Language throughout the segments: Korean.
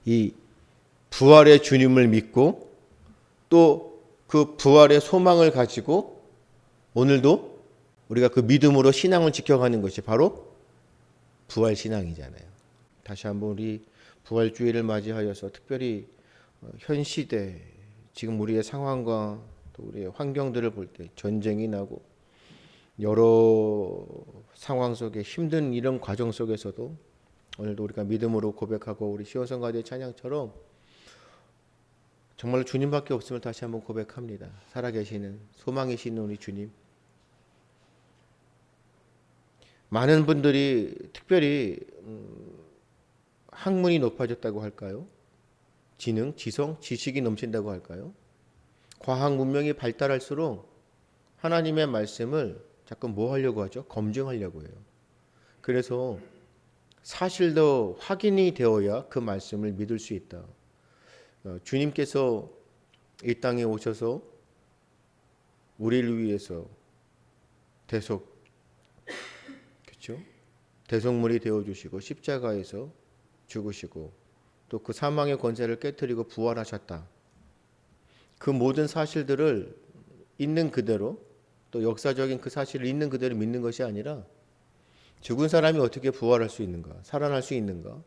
이 부활의 주님을 믿고 또 그 부활의 소망을 가지고 오늘도 우리가 그 믿음으로 신앙을 지켜가는 것이 바로 부활 신앙이잖아요. 다시 한번 우리 부활주의를 맞이하여서 특별히 현 시대 지금 우리의 상황과 또 우리의 환경들을 볼 때 전쟁이 나고 여러 상황 속에 힘든 이런 과정 속에서도 오늘도 우리가 믿음으로 고백하고 우리 시온성가대의 찬양처럼 정말로 주님밖에 없음을 다시 한번 고백합니다. 살아계시는 소망이시는 우리 주님. 많은 분들이 특별히 학문이 높아졌다고 할까요? 지능, 지성, 지식이 넘친다고 할까요? 과학 문명이 발달할수록 하나님의 말씀을 자꾸 뭐 하려고 하죠? 검증하려고 해요. 그래서 사실도 확인이 되어야 그 말씀을 믿을 수 있다. 주님께서 이 땅에 오셔서 우리를 위해서 그렇죠? 대속물이 되어 주시고 십자가에서 죽으시고 또 그 사망의 권세를 깨뜨리고 부활하셨다. 그 모든 사실들을 있는 그대로 또 역사적인 그 사실을 있는 그대로 믿는 것이 아니라 죽은 사람이 어떻게 부활할 수 있는가? 살아날 수 있는가?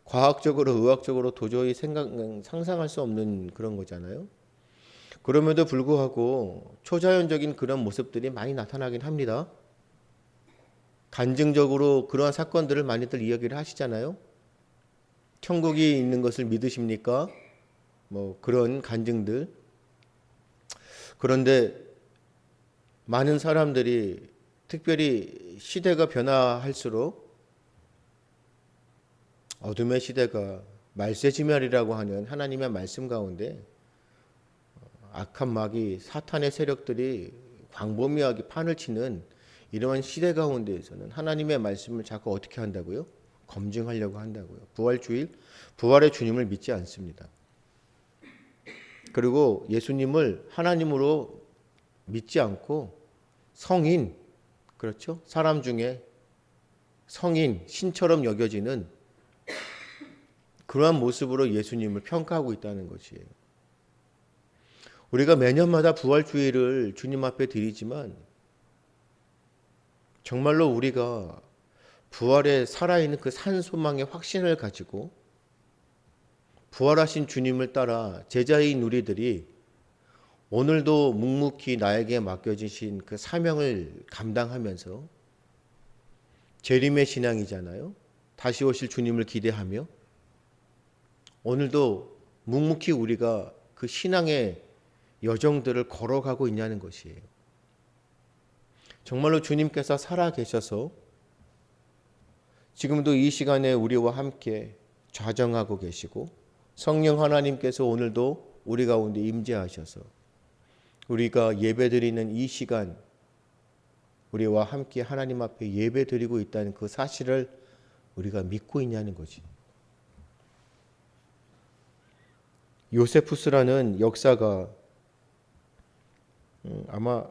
과학적으로 의학적으로 도저히 상상할 수 없는 그런 거잖아요. 그럼에도 불구하고 초자연적인 그런 모습들이 많이 나타나긴 합니다. 간증적으로 그러한 사건들을 많이들 이야기를 하시잖아요. 천국이 있는 것을 믿으십니까? 뭐 그런 간증들. 그런데 많은 사람들이 특별히 시대가 변화할수록 어둠의 시대가 말세지멸이라고 하는 하나님의 말씀 가운데 악한 마귀 사탄의 세력들이 광범위하게 판을 치는 이러한 시대 가운데에서는 하나님의 말씀을 자꾸 어떻게 한다고요? 검증하려고 한다고요. 부활의 주님을 믿지 않습니다. 그리고 예수님을 하나님으로 믿지 않고 성인, 그렇죠? 사람 중에 성인, 신처럼 여겨지는 그러한 모습으로 예수님을 평가하고 있다는 것이에요. 우리가 매년마다 부활주의를 주님 앞에 드리지만 정말로 우리가 부활에 살아있는 그 산소망의 확신을 가지고 부활하신 주님을 따라 제자인 우리들이 오늘도 묵묵히 나에게 맡겨주신 그 사명을 감당하면서 재림의 신앙이잖아요. 다시 오실 주님을 기대하며 오늘도 묵묵히 우리가 그 신앙의 여정들을 걸어가고 있냐는 것이에요. 정말로 주님께서 살아계셔서 지금도 이 시간에 우리와 함께 좌정하고 계시고 성령 하나님께서 오늘도 우리 가운데 임재하셔서 우리가 예배드리는 이 시간 우리와 함께 하나님 앞에 예배드리고 있다는 그 사실을 우리가 믿고 있냐는 거지. 요세푸스라는 역사가 아마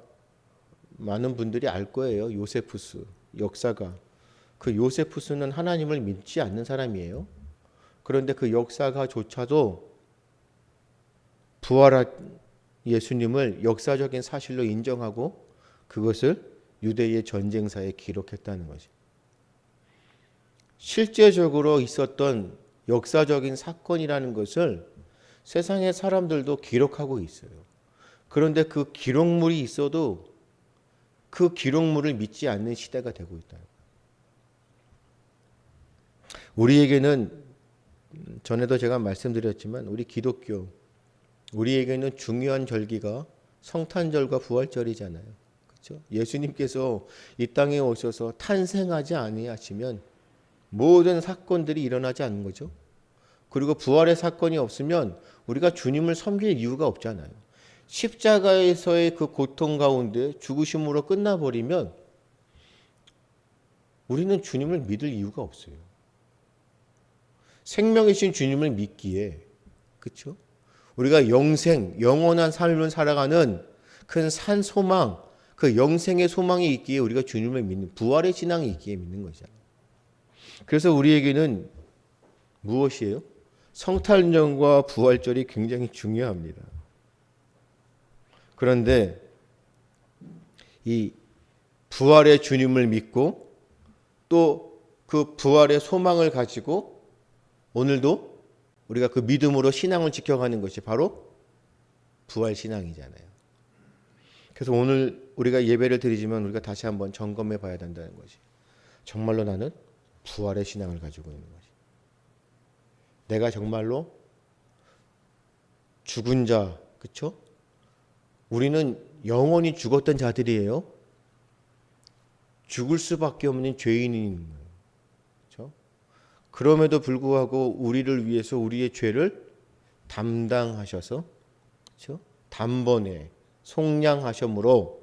많은 분들이 알 거예요. 요세푸스 역사가. 그 요세푸스는 하나님을 믿지 않는 사람이에요. 그런데 그 역사가조차도 부활한 예수님을 역사적인 사실로 인정하고 그것을 유대의 전쟁사에 기록했다는 거죠. 실제적으로 있었던 역사적인 사건이라는 것을 세상의 사람들도 기록하고 있어요. 그런데 그 기록물이 있어도 그 기록물을 믿지 않는 시대가 되고 있다. 우리에게는 전에도 제가 말씀드렸지만 우리 기독교 우리에게는 중요한 절기가 성탄절과 부활절이잖아요. 그렇죠? 예수님께서 이 땅에 오셔서 탄생하지 아니하시면 모든 사건들이 일어나지 않는 거죠. 그리고 부활의 사건이 없으면 우리가 주님을 섬길 이유가 없잖아요. 십자가에서의 그 고통 가운데 죽으심으로 끝나버리면 우리는 주님을 믿을 이유가 없어요. 생명이신 주님을 믿기에, 그렇죠? 우리가 영원한 삶을 살아가는 큰 산 소망, 그 영생의 소망이 있기에 우리가 주님을 믿는 부활의 신앙이 있기에 믿는 거잖아요. 그래서 우리에게는 무엇이에요? 성탄절과 부활절이 굉장히 중요합니다. 그런데 이 부활의 주님을 믿고 또 그 부활의 소망을 가지고 오늘도 우리가 그 믿음으로 신앙을 지켜가는 것이 바로 부활 신앙이잖아요. 그래서 오늘 우리가 예배를 드리지만 우리가 다시 한번 점검해 봐야 된다는 것이, 정말로 나는 부활의 신앙을 가지고 있는 것이, 내가 정말로 죽은 자, 그렇죠? 우리는 영원히 죽었던 자들이에요. 죽을 수밖에 없는 죄인인 거예요. 그렇죠? 그럼에도 불구하고 우리를 위해서 우리의 죄를 담당하셔서, 그렇죠? 단번에 속량하심으로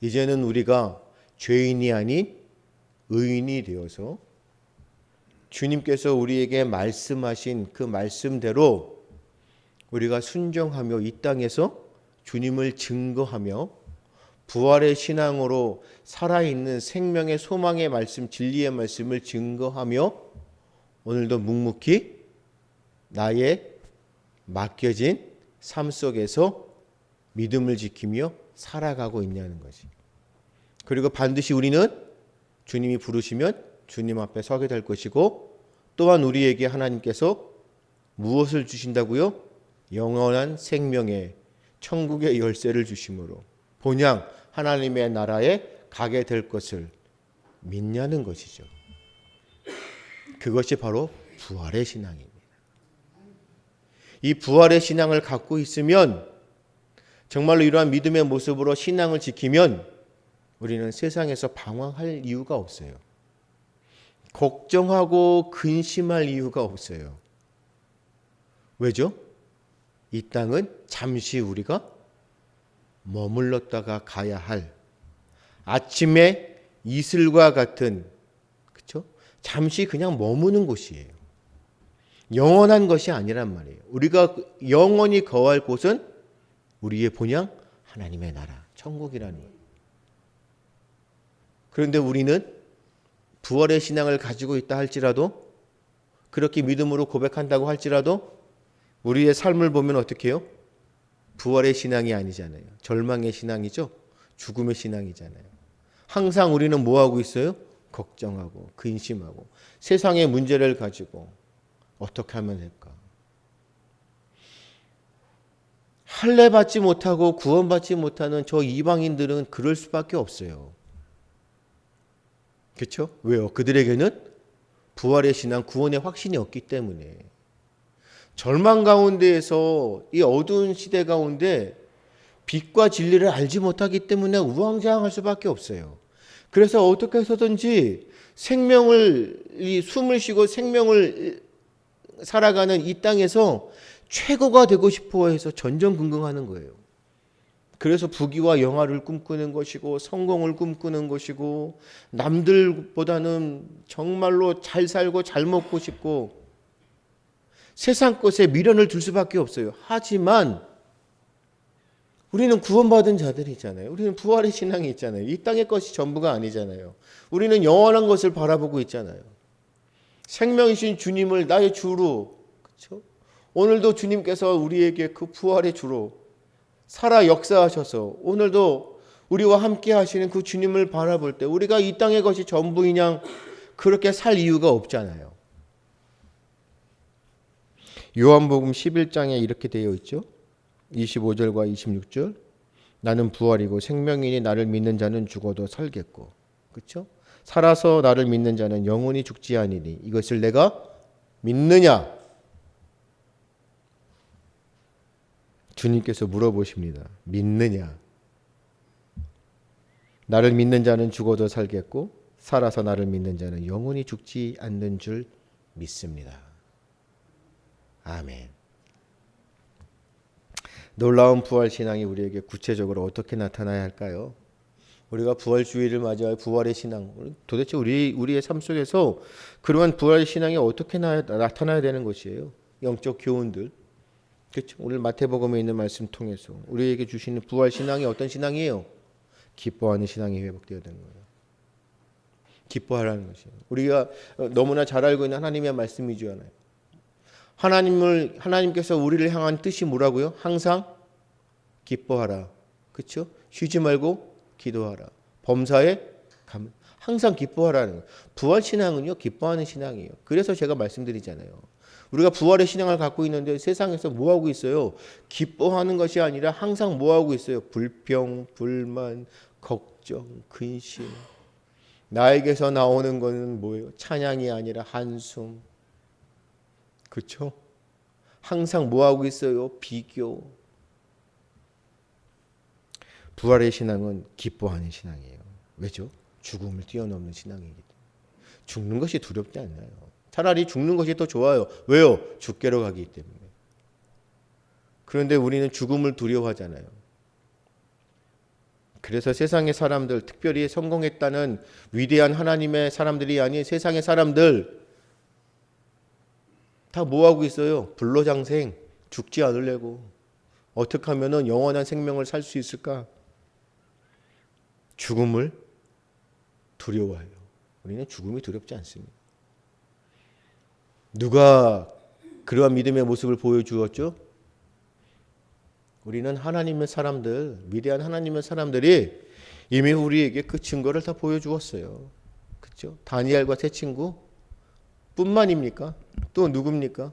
이제는 우리가 죄인이 아닌 의인이 되어서 주님께서 우리에게 말씀하신 그 말씀대로 우리가 순종하며 이 땅에서 주님을 증거하며 부활의 신앙으로 살아있는 생명의 소망의 말씀, 진리의 말씀을 증거하며 오늘도 묵묵히 나의 맡겨진 삶 속에서 믿음을 지키며 살아가고 있냐는 거지. 그리고 반드시 우리는 주님이 부르시면 주님 앞에 서게 될 것이고, 또한 우리에게 하나님께서 무엇을 주신다고요? 영원한 생명의 천국의 열쇠를 주심으로 본향 하나님의 나라에 가게 될 것을 믿냐는 것이죠. 그것이 바로 부활의 신앙입니다. 이 부활의 신앙을 갖고 있으면, 정말로 이러한 믿음의 모습으로 신앙을 지키면 우리는 세상에서 방황할 이유가 없어요. 걱정하고 근심할 이유가 없어요. 왜죠? 이 땅은 잠시 우리가 머물렀다가 가야 할 아침에 이슬과 같은, 그렇죠? 잠시 그냥 머무는 곳이에요. 영원한 것이 아니란 말이에요. 우리가 영원히 거할 곳은 우리의 본향 하나님의 나라, 천국이라는 거예요. 그런데 우리는 부활의 신앙을 가지고 있다 할지라도, 그렇게 믿음으로 고백한다고 할지라도 우리의 삶을 보면 어떻게 해요? 부활의 신앙이 아니잖아요. 절망의 신앙이죠. 죽음의 신앙이잖아요. 항상 우리는 뭐하고 있어요? 걱정하고 근심하고 세상의 문제를 가지고 어떻게 하면 될까? 할례 받지 못하고 구원받지 못하는 저 이방인들은 그럴 수밖에 없어요. 그렇죠? 왜요? 그들에게는 부활의 신앙, 구원의 확신이 없기 때문에. 절망 가운데에서, 이 어두운 시대 가운데 빛과 진리를 알지 못하기 때문에 우왕좌왕할 수밖에 없어요. 그래서 어떻게 해서든지 이 숨을 쉬고 생명을 살아가는 이 땅에서 최고가 되고 싶어 해서 전전긍긍하는 거예요. 그래서 부귀와 영화를 꿈꾸는 것이고 성공을 꿈꾸는 것이고 남들보다는 정말로 잘 살고 잘 먹고 싶고 세상 것에 미련을 둘 수밖에 없어요. 하지만 우리는 구원받은 자들이잖아요. 우리는 부활의 신앙이 있잖아요. 이 땅의 것이 전부가 아니잖아요. 우리는 영원한 것을 바라보고 있잖아요. 생명이신 주님을 나의 주로, 그렇죠? 오늘도 주님께서 우리에게 그 부활의 주로 살아 역사하셔서 오늘도 우리와 함께 하시는 그 주님을 바라볼 때 우리가 이 땅의 것이 전부이냐 그렇게 살 이유가 없잖아요. 요한복음 11장에 이렇게 되어 있죠. 25절과 26절. 나는 부활이고 생명이니 나를 믿는 자는 죽어도 살겠고. 그렇죠? 살아서 나를 믿는 자는 영원히 죽지 아니니 이것을 내가 믿느냐? 주님께서 물어보십니다. 믿느냐? 나를 믿는 자는 죽어도 살겠고 살아서 나를 믿는 자는 영원히 죽지 않는 줄 믿습니다. 아멘. 놀라운 부활 신앙이 우리에게 구체적으로 어떻게 나타나야 할까요? 우리가 부활주의를 맞이할 부활의 신앙, 도대체 우리의 삶 속에서 그러한 부활의 신앙이 어떻게 나타나야 되는 것이에요? 영적 교훈들. 그렇죠? 오늘 마태복음에 있는 말씀 통해서 우리에게 주시는 부활 신앙이 어떤 신앙이에요? 기뻐하는 신앙이 회복되어야 되는 거예요. 기뻐하라는 것이에요. 우리가 너무나 잘 알고 있는 하나님의 말씀이잖아요. 하나님께서 우리를 향한 뜻이 뭐라고요? 항상 기뻐하라. 그렇죠? 쉬지 말고 기도하라. 범사에 항상 기뻐하라는 거예요. 부활 신앙은요, 기뻐하는 신앙이에요. 그래서 제가 말씀드리잖아요. 우리가 부활의 신앙을 갖고 있는데 세상에서 뭐 하고 있어요? 기뻐하는 것이 아니라 항상 뭐 하고 있어요? 불평, 불만, 걱정, 근심. 나에게서 나오는 것은 뭐예요? 찬양이 아니라 한숨. 그렇죠? 항상 뭐 하고 있어요? 비교. 부활의 신앙은 기뻐하는 신앙이에요. 왜죠? 죽음을 뛰어넘는 신앙이기 때문에. 죽는 것이 두렵지 않아요. 차라리 죽는 것이 더 좋아요. 왜요? 죽게로 가기 때문에. 그런데 우리는 죽음을 두려워하잖아요. 그래서 세상의 사람들, 특별히 성공했다는 위대한 하나님의 사람들이 아닌 세상의 사람들 다 뭐하고 있어요? 불로장생, 죽지 않으려고. 어떻게 하면 영원한 생명을 살 수 있을까? 죽음을 두려워해요. 우리는 죽음이 두렵지 않습니다. 누가 그러한 믿음의 모습을 보여주었죠? 우리는 하나님의 사람들, 위대한 하나님의 사람들이 이미 우리에게 그 증거를 다 보여주었어요. 그렇죠? 다니엘과 세 친구 뿐만입니까? 또 누굽니까?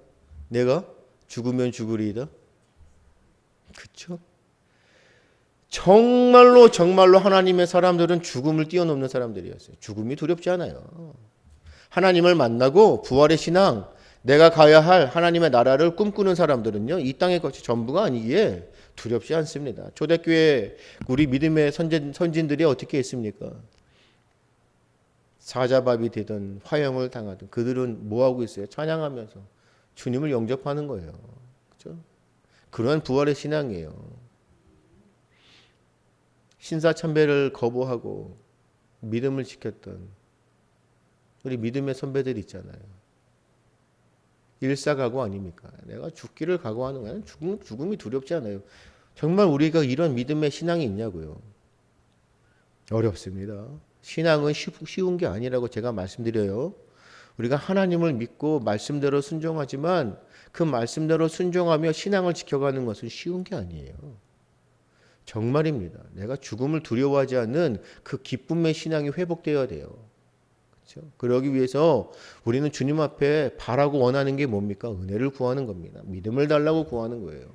내가 죽으면 죽으리이다. 그렇죠? 정말로 하나님의 사람들은 죽음을 뛰어넘는 사람들이었어요. 죽음이 두렵지 않아요. 하나님을 만나고 부활의 신앙, 내가 가야 할 하나님의 나라를 꿈꾸는 사람들은요, 이 땅의 것이 전부가 아니기에 두렵지 않습니다. 초대교회 우리 믿음의 선진들이 어떻게 했습니까? 사자밥이 되든 화형을 당하든 그들은 뭐하고 있어요? 찬양하면서 주님을 영접하는 거예요. 그렇죠? 그러한 부활의 신앙이에요. 신사참배를 거부하고 믿음을 지켰던 우리 믿음의 선배들 있잖아요. 일사각오 아닙니까? 내가 죽기를 각오하는 거야. 죽음이 두렵지 않아요. 정말 우리가 이런 믿음의 신앙이 있냐고요. 어렵습니다. 신앙은 쉬운 게 아니라고 제가 말씀드려요. 우리가 하나님을 믿고 말씀대로 순종하지만 그 말씀대로 순종하며 신앙을 지켜가는 것은 쉬운 게 아니에요. 정말입니다. 내가 죽음을 두려워하지 않는 그 기쁨의 신앙이 회복되어야 돼요. 그렇죠? 그러기 위해서 우리는 주님 앞에 바라고 원하는 게 뭡니까? 은혜를 구하는 겁니다. 믿음을 달라고 구하는 거예요.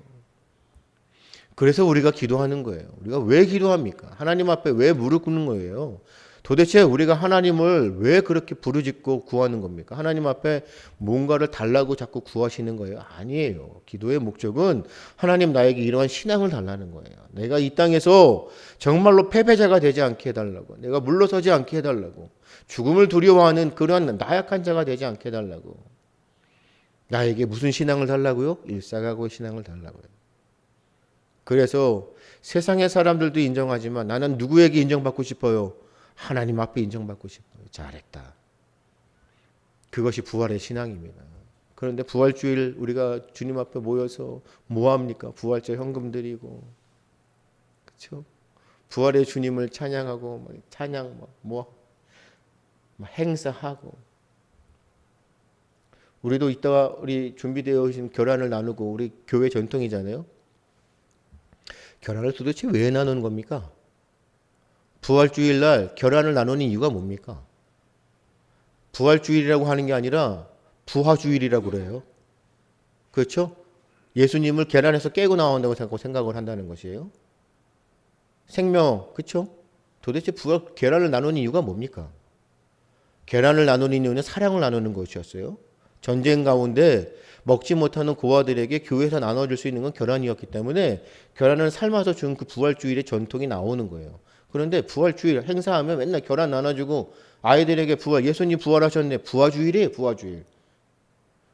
그래서 우리가 기도하는 거예요. 우리가 왜 기도합니까? 하나님 앞에 왜 무릎 꿇는 거예요? 도대체 우리가 하나님을 왜 그렇게 부르짖고 구하는 겁니까? 하나님 앞에 뭔가를 달라고 자꾸 구하시는 거예요? 아니에요. 기도의 목적은 하나님 나에게 이러한 신앙을 달라는 거예요. 내가 이 땅에서 정말로 패배자가 되지 않게 해달라고. 내가 물러서지 않게 해달라고. 죽음을 두려워하는 그러한 나약한 자가 되지 않게 해달라고. 나에게 무슨 신앙을 달라고요? 일사각오의 신앙을 달라고요. 그래서 세상의 사람들도 인정하지만 나는 누구에게 인정받고 싶어요? 하나님 앞에 인정받고 싶어요. 잘했다. 그것이 부활의 신앙입니다. 그런데 부활주일 우리가 주님 앞에 모여서 뭐 합니까? 부활절 현금 드리고, 그렇죠? 부활의 주님을 찬양하고, 행사하고. 우리도 이따가 우리 준비되어 오신 결혼을 나누고 우리 교회 전통이잖아요. 결혼을 도대체 왜 나누는 겁니까? 부활주일날 결혼을 나누는 이유가 뭡니까? 부활주일이라고 하는 게 아니라 부화주일이라고 그래요. 그렇죠? 예수님을 계란에서 깨고 나온다고 생각을 한다는 것이에요. 생명, 그렇죠? 도대체 계란을 나누는 이유가 뭡니까? 계란을 나누는 이유는 사랑을 나누는 것이었어요. 전쟁 가운데 먹지 못하는 고아들에게 교회에서 나눠줄 수 있는 건 계란이었기 때문에 계란을 삶아서 준 그 부활주일의 전통이 나오는 거예요. 그런데 부활주일 행사하면 맨날 계란 나눠주고 아이들에게 예수님 부활하셨네. 부활주일이에요. 부활주일.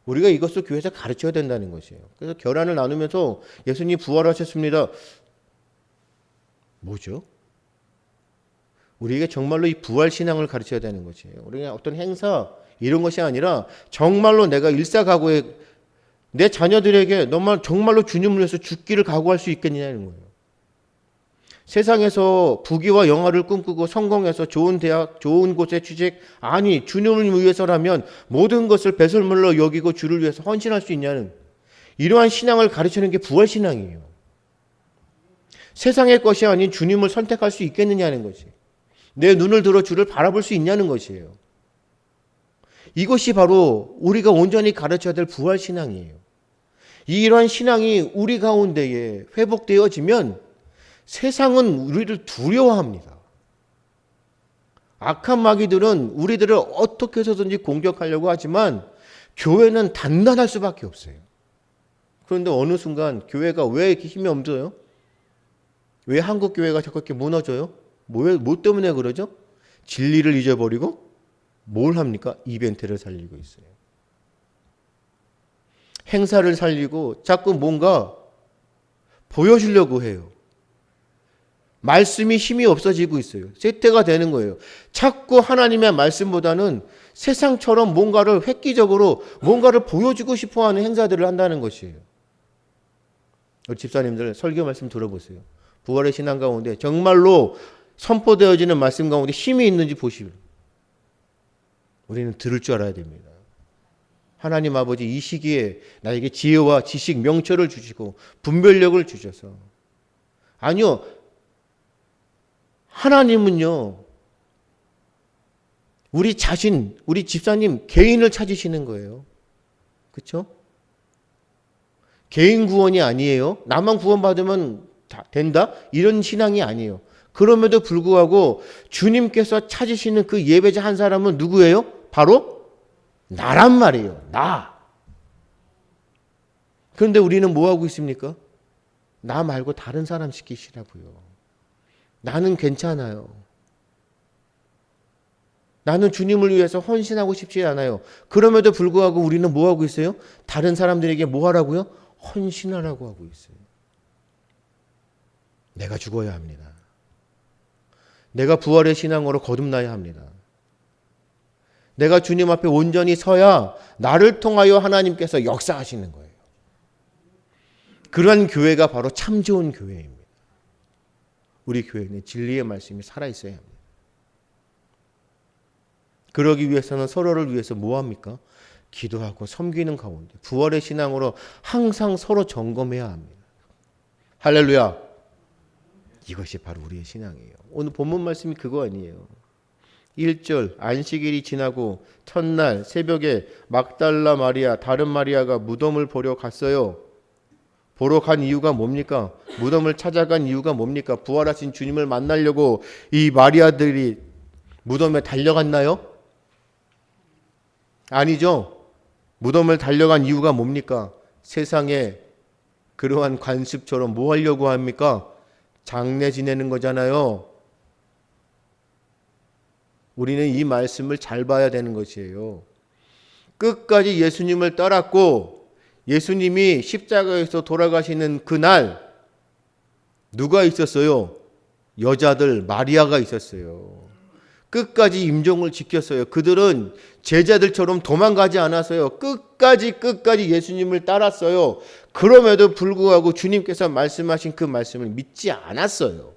우리가 이것을 교회에서 가르쳐야 된다는 것이에요. 그래서 계란을 나누면서 예수님 부활하셨습니다. 뭐죠? 우리에게 정말로 이 부활 신앙을 가르쳐야 되는 것이에요. 우리가 어떤 행사 이런 것이 아니라 정말로 내가 일사각오에 내 자녀들에게 정말로 주님을 위해서 죽기를 각오할 수 있겠느냐는 거예요. 세상에서 부귀와 영화를 꿈꾸고 성공해서 좋은 대학, 좋은 곳에 취직, 아니 주님을 위해서라면 모든 것을 배설물로 여기고 주를 위해서 헌신할 수 있냐는 이러한 신앙을 가르치는 게 부활신앙이에요. 세상의 것이 아닌 주님을 선택할 수 있겠느냐는 것이. 내 눈을 들어 주를 바라볼 수 있냐는 것이에요. 이것이 바로 우리가 온전히 가르쳐야 될 부활신앙이에요. 이러한 신앙이 우리 가운데에 회복되어지면 세상은 우리를 두려워합니다. 악한 마귀들은 우리들을 어떻게 해서든지 공격하려고 하지만 교회는 단단할 수밖에 없어요. 그런데 어느 순간 교회가 왜 이렇게 힘이 없어요? 왜 한국 교회가 자꾸 이렇게 무너져요? 뭐 때문에 그러죠? 진리를 잊어버리고 뭘 합니까? 이벤트를 살리고 있어요. 행사를 살리고 자꾸 뭔가 보여주려고 해요. 말씀이 힘이 없어지고 있어요. 쇠퇴가 되는 거예요. 자꾸 하나님의 말씀보다는 세상처럼 뭔가를 획기적으로 뭔가를 보여주고 싶어하는 행사들을 한다는 것이에요. 우리 집사님들 설교 말씀 들어보세요. 부활의 신앙 가운데 정말로 선포되어지는 말씀 가운데 힘이 있는지 보시오. 우리는 들을 줄 알아야 됩니다. 하나님 아버지 이 시기에 나에게 지혜와 지식, 명철을 주시고 분별력을 주셔서 아니요. 하나님은요. 우리 자신, 우리 집사님 개인을 찾으시는 거예요. 그렇죠? 개인 구원이 아니에요. 나만 구원받으면 된다? 이런 신앙이 아니에요. 그럼에도 불구하고 주님께서 찾으시는 그 예배자 한 사람은 누구예요? 바로 나란 말이에요. 나. 그런데 우리는 뭐 하고 있습니까? 나 말고 다른 사람 시키시라고요. 나는 괜찮아요. 나는 주님을 위해서 헌신하고 싶지 않아요. 그럼에도 불구하고 우리는 뭐 하고 있어요? 다른 사람들에게 뭐 하라고요? 헌신하라고 하고 있어요. 내가 죽어야 합니다. 내가 부활의 신앙으로 거듭나야 합니다. 내가 주님 앞에 온전히 서야 나를 통하여 하나님께서 역사하시는 거예요. 그러한 교회가 바로 참 좋은 교회입니다. 우리 교회는 진리의 말씀이 살아있어야 합니다. 그러기 위해서는 서로를 위해서 뭐합니까? 기도하고 섬기는 가운데 부활의 신앙으로 항상 서로 점검해야 합니다. 할렐루야. 이것이 바로 우리의 신앙이에요. 오늘 본문 말씀이 그거 아니에요. 1절 안식일이 지나고 첫날 새벽에 막달라 마리아 다른 마리아가 무덤을 보러 갔어요. 보러 간 이유가 뭡니까? 무덤을 찾아간 이유가 뭡니까? 부활하신 주님을 만나려고 이 마리아들이 무덤에 달려갔나요? 아니죠. 무덤을 달려간 이유가 뭡니까? 세상에 그러한 관습처럼 뭐 하려고 합니까? 장례 지내는 거잖아요. 우리는 이 말씀을 잘 봐야 되는 것이에요. 끝까지 예수님을 따랐고 예수님이 십자가에서 돌아가시는 그날 누가 있었어요? 여자들 마리아가 있었어요. 끝까지 임종을 지켰어요. 그들은 제자들처럼 도망가지 않았어요. 끝까지 예수님을 따랐어요. 그럼에도 불구하고 주님께서 말씀하신 그 말씀을 믿지 않았어요.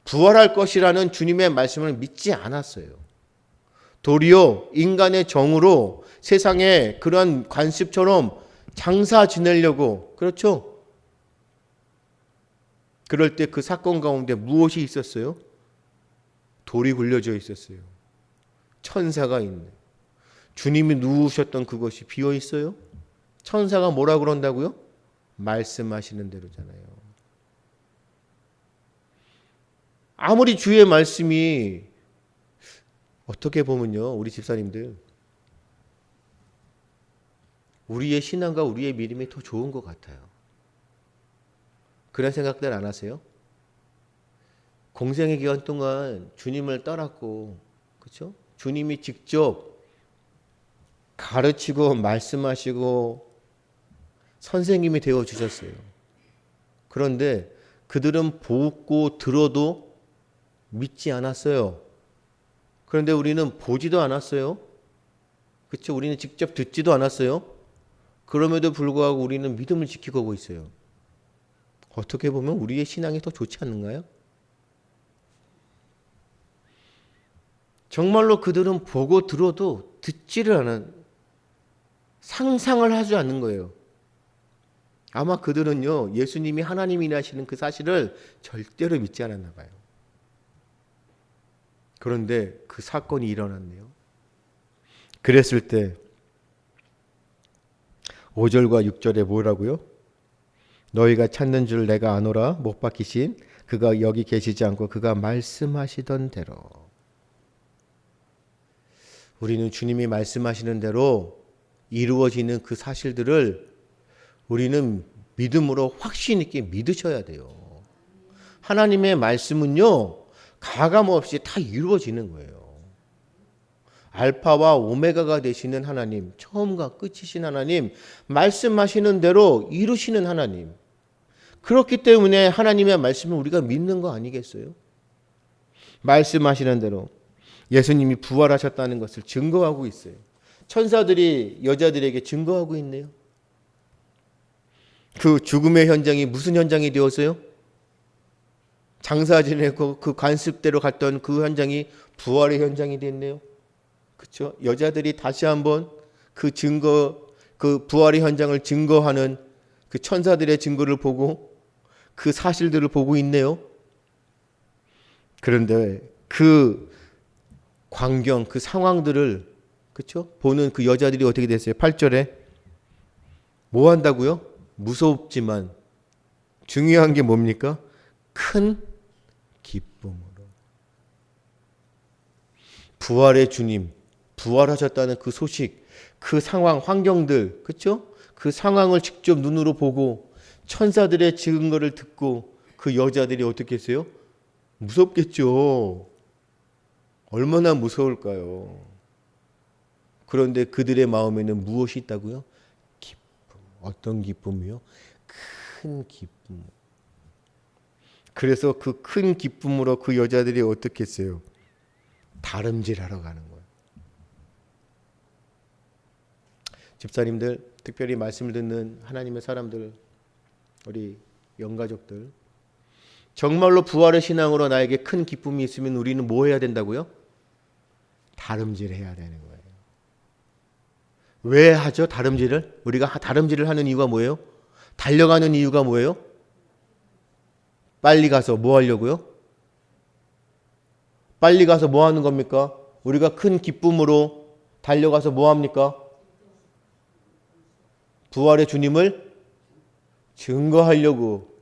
부활할 것이라는 주님의 말씀을 믿지 않았어요. 도리어 인간의 정으로 세상에 그런 관습처럼 장사 지내려고, 그렇죠? 그럴 때 그 사건 가운데 무엇이 있었어요? 돌이 굴려져 있었어요. 천사가 있네. 주님이 누우셨던 그것이 비어 있어요? 천사가 뭐라 그런다고요? 말씀하시는 대로잖아요. 아무리 주의 말씀이 어떻게 보면요, 우리 집사님들 우리의 신앙과 우리의 믿음이 더 좋은 것 같아요. 그런 생각들 안 하세요? 공생의 기간 동안 주님을 따랐고, 그렇죠? 주님이 직접 가르치고 말씀하시고 선생님이 되어 주셨어요. 그런데 그들은 보고 들어도 믿지 않았어요. 그런데 우리는 보지도 않았어요. 그렇죠? 우리는 직접 듣지도 않았어요. 그럼에도 불구하고 우리는 믿음을 지키고 있어요. 어떻게 보면 우리의 신앙이 더 좋지 않는가요? 정말로 그들은 보고 들어도 듣지를 않은, 상상을 하지 않는 거예요. 아마 그들은요, 예수님이 하나님이라시는 그 사실을 절대로 믿지 않았나 봐요. 그런데 그 사건이 일어났네요. 그랬을 때 5절과 6절에 뭐라고요? 너희가 찾는 줄 내가 아노라 못 박히신 그가 여기 계시지 않고 그가 말씀하시던 대로. 우리는 주님이 말씀하시는 대로 이루어지는 그 사실들을 우리는 믿음으로 확신 있게 믿으셔야 돼요. 하나님의 말씀은요, 가감없이 다 이루어지는 거예요. 알파와 오메가가 되시는 하나님, 처음과 끝이신 하나님, 말씀하시는 대로 이루시는 하나님. 그렇기 때문에 하나님의 말씀을 우리가 믿는 거 아니겠어요? 말씀하시는 대로 예수님이 부활하셨다는 것을 증거하고 있어요. 천사들이 여자들에게 증거하고 있네요. 그 죽음의 현장이 무슨 현장이 되었어요? 장사 지내고 그 관습대로 갔던 그 현장이 부활의 현장이 됐네요. 그렇죠? 여자들이 다시 한번 그 증거, 그 부활의 현장을 증거하는 그 천사들의 증거를 보고 그 사실들을 보고 있네요. 그런데 그 광경, 그 상황들을, 그렇죠? 보는 그 여자들이 어떻게 됐어요? 8절에 뭐 한다고요? 무섭지만 중요한 게 뭡니까? 큰 기쁨으로. 부활의 주님, 부활하셨다는 그 소식, 그 상황, 환경들, 그렇죠? 그 상황을 직접 눈으로 보고 천사들의 증거를 듣고 그 여자들이 어떻게 했어요? 무섭겠죠. 얼마나 무서울까요? 그런데 그들의 마음에는 무엇이 있다고요? 기쁨. 어떤 기쁨이요? 큰 기쁨. 그래서 그 큰 기쁨으로 그 여자들이 어떻게 했어요? 다름질하러 가는 거예요. 집사님들, 특별히 말씀을 듣는 하나님의 사람들, 우리 영가족들, 정말로 부활의 신앙으로 나에게 큰 기쁨이 있으면 우리는 뭐 해야 된다고요? 다름질해야 되는 거예요. 왜 하죠? 다름질을? 우리가 다름질을 하는 이유가 뭐예요? 달려가는 이유가 뭐예요? 빨리 가서 뭐 하려고요? 빨리 가서 뭐 하는 겁니까? 우리가 큰 기쁨으로 달려가서 뭐 합니까? 부활의 주님을 증거하려고.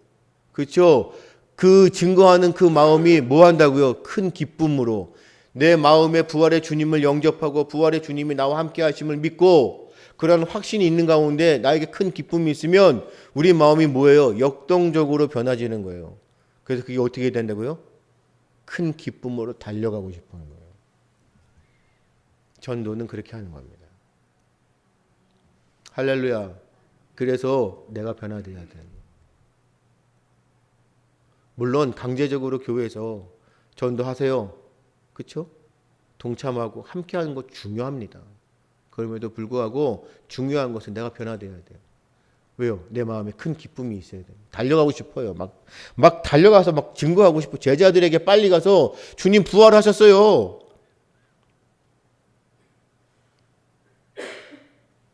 그렇죠? 그 증거하는 그 마음이 뭐 한다고요? 큰 기쁨으로. 내 마음에 부활의 주님을 영접하고 부활의 주님이 나와 함께 하심을 믿고 그런 확신이 있는 가운데 나에게 큰 기쁨이 있으면 우리 마음이 뭐예요? 역동적으로 변화지는 거예요. 그래서 그게 어떻게 된다고요? 큰 기쁨으로 달려가고 싶어 하는 거예요. 전도는 그렇게 하는 겁니다. 할렐루야. 그래서 내가 변화돼야 돼. 물론 강제적으로 교회에서 전도하세요. 그렇죠? 동참하고 함께하는 것 중요합니다. 그럼에도 불구하고 중요한 것은 내가 변화돼야 돼요. 왜요? 내 마음에 큰 기쁨이 있어야 돼요. 달려가고 싶어요. 막 달려가서 막 증거하고 싶어. 제자들에게 빨리 가서 주님 부활하셨어요.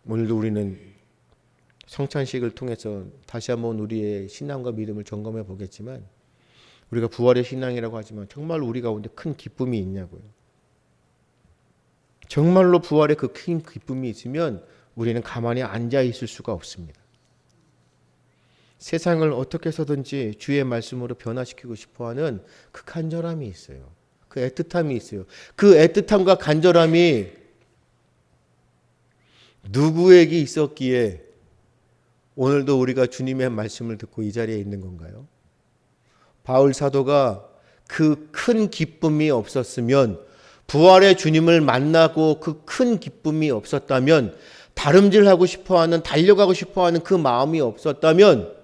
오늘도 우리는 성찬식을 통해서 다시 한번 우리의 신앙과 믿음을 점검해 보겠지만 우리가 부활의 신앙이라고 하지만 정말로 우리 가운데 큰 기쁨이 있냐고요. 정말로 부활의 그 큰 기쁨이 있으면 우리는 가만히 앉아 있을 수가 없습니다. 세상을 어떻게 해서든지 주의 말씀으로 변화시키고 싶어하는 그 간절함이 있어요. 그 애틋함이 있어요. 그 애틋함과 간절함이 누구에게 있었기에 오늘도 우리가 주님의 말씀을 듣고 이 자리에 있는 건가요? 바울 사도가 그 큰 기쁨이 없었으면, 부활의 주님을 만나고 그 큰 기쁨이 없었다면, 다름질하고 싶어하는, 달려가고 싶어하는 그 마음이 없었다면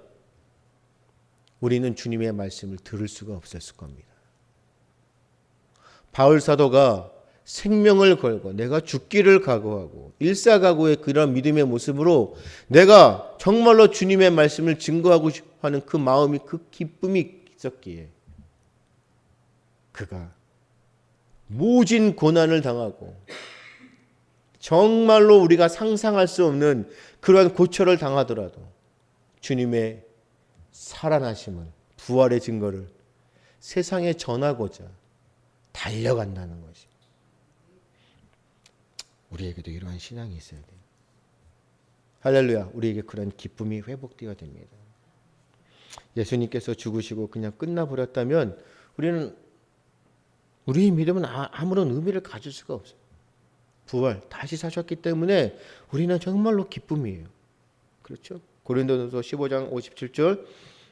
우리는 주님의 말씀을 들을 수가 없었을 겁니다. 바울 사도가 생명을 걸고 내가 죽기를 각오하고 일사각오의 그런 믿음의 모습으로 내가 정말로 주님의 말씀을 증거하고 싶어하는 그 마음이, 그 기쁨이 있었기에 그가 모진 고난을 당하고 정말로 우리가 상상할 수 없는 그러한 고초를 당하더라도 주님의 살아나심을, 부활의 증거를 세상에 전하고자 달려간다는 것이, 우리에게도 이러한 신앙이 있어야 돼요. 할렐루야. 우리에게 그런 기쁨이 회복되어야 됩니다. 예수님께서 죽으시고 그냥 끝나버렸다면 우리의 믿음은 아무런 의미를 가질 수가 없어요. 부활, 다시 사셨기 때문에 우리는 정말로 기쁨이에요. 그렇죠? 고린도전서 15장 57절,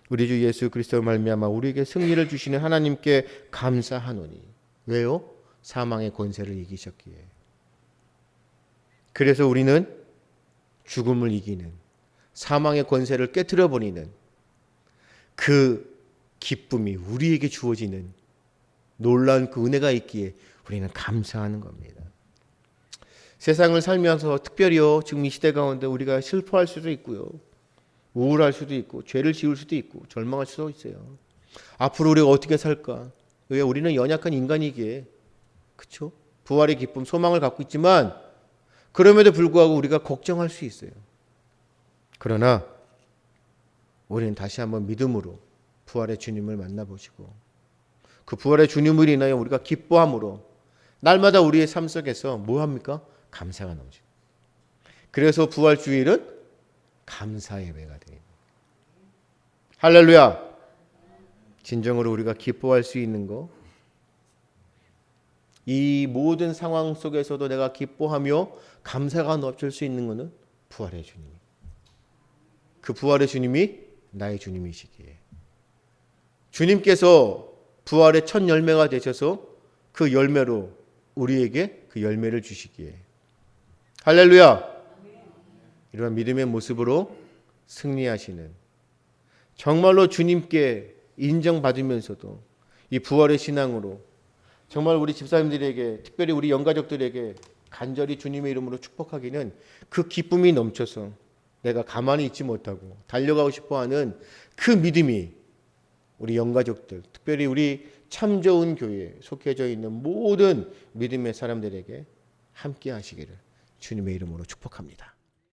우리 주 예수 그리스도 말미암아 우리에게 승리를 주시는 하나님께 감사하노니. 왜요? 사망의 권세를 이기셨기에. 그래서 우리는 죽음을 이기는, 사망의 권세를 깨트려 버리는 그 기쁨이 우리에게 주어지는 놀라운 그 은혜가 있기에 우리는 감사하는 겁니다. 세상을 살면서 특별히요, 지금 이 시대 가운데 우리가 슬퍼할 수도 있고요, 우울할 수도 있고, 죄를 지을 수도 있고, 절망할 수도 있어요. 앞으로 우리가 어떻게 살까? 왜? 우리는 연약한 인간이기에, 그렇죠? 부활의 기쁨, 소망을 갖고 있지만 그럼에도 불구하고 우리가 걱정할 수 있어요. 그러나 우리는 다시 한번 믿음으로 부활의 주님을 만나보시고 그 부활의 주님을 인하여 우리가 기뻐함으로 날마다 우리의 삶 속에서 뭐 합니까? 감사가 나오죠. 그래서 부활 주일은 감사 예배가 돼요. 할렐루야. 진정으로 우리가 기뻐할 수 있는 거, 이 모든 상황 속에서도 내가 기뻐하며 감사가 넘칠 수 있는 것은 부활의 주님. 그 부활의 주님이 나의 주님이시기에 주님께서 부활의 첫 열매가 되셔서 그 열매로 우리에게 그 열매를 주시기에, 할렐루야. 이러한 믿음의 모습으로 승리하시는, 정말로 주님께 인정받으면서도 이 부활의 신앙으로 정말 우리 집사님들에게, 특별히 우리 영가족들에게 간절히 주님의 이름으로 축복하기는 그 기쁨이 넘쳐서 내가 가만히 있지 못하고 달려가고 싶어하는 그 믿음이 우리 영가족들, 특별히 우리 참 좋은 교회에 속해져 있는 모든 믿음의 사람들에게 함께 하시기를 주님의 이름으로 축복합니다.